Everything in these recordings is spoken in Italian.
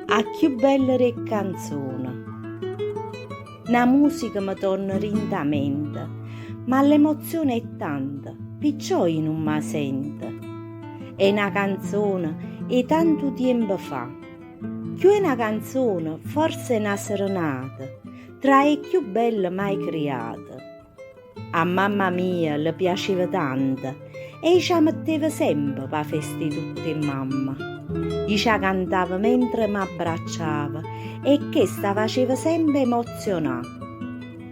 A più bella re canzone. La musica mi torna rintamente, ma l'emozione è tanta, perciò io non mi sento. È una canzone e tanto tempo fa. Più è una canzone, forse è una serenata, tra le più belle mai create. A mamma mia le piaceva tanto e ci metteva sempre per feste tutte mamma. Io ci cantava mentre mi abbracciava e questa faceva sempre emozionare.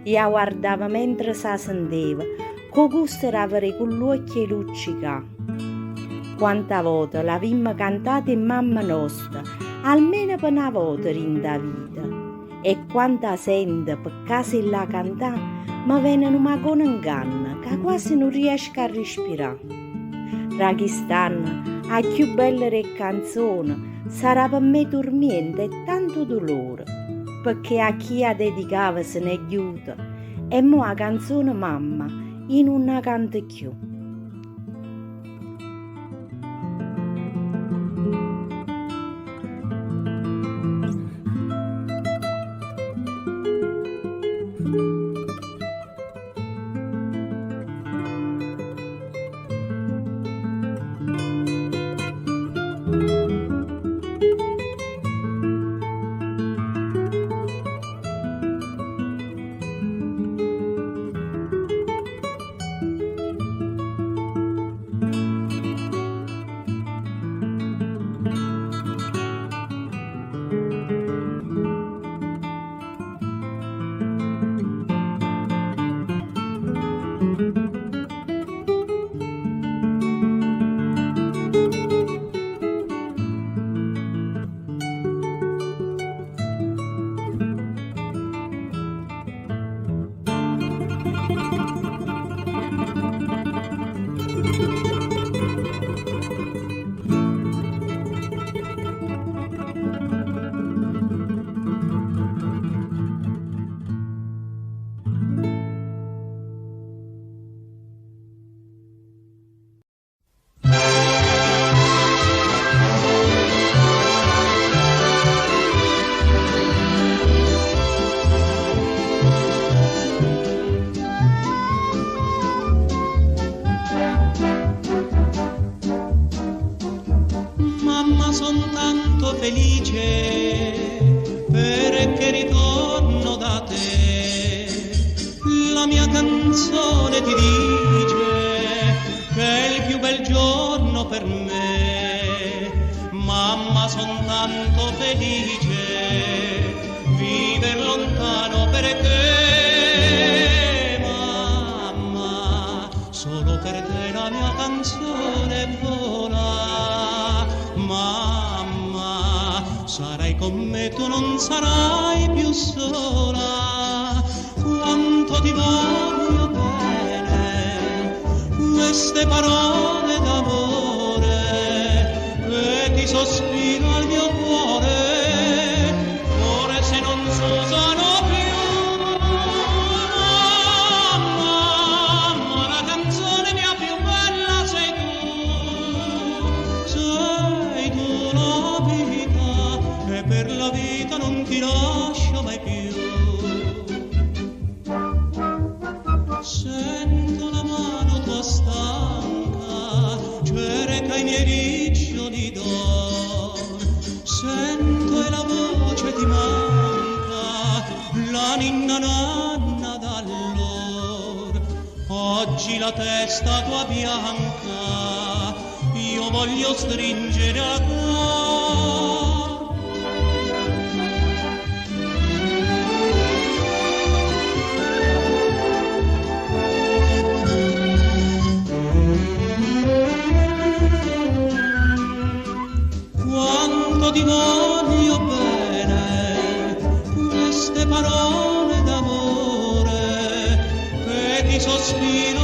Io guardava mentre si sentiva, con gusto era avere con gli occhi luccica. Quanta volta l'avimmo cantata in mamma nostra, almeno per una volta in da vita. E quanta sente per caso la cantare, mi viene una gonna in canna, che quasi non riesco a respirare. Tra quest'anno, a più bella re canzone, sarà per me dormiente e tanto dolore, perché a chi ha dedicava se ne aiuta, e mo la canzone mamma, io non la canto più. Son tanto felice perché ritorno da te. La mia canzone ti dice che è il più bel giorno per me. Mamma, son tanto felice viver lontano perché mamma, solo per te la mia canzone vola. Mamma, sarai con me, tu non sarai più sola. Quanto ti voglio bene, queste parole d'amore, e ti sospiro al mio cuore, se non s'usano più. Mamma, la canzone mia più bella sei tu. E per la vita non ti lascio mai più. Sento la mano tua stanca, cioè reca i miei riccioli d'or. Sento e la voce ti manca, la ninna nanna d'allor. Oggi la testa tua bianca, io voglio stringere a cuore. Ti voglio bene, queste parole d'amore che ti sospiro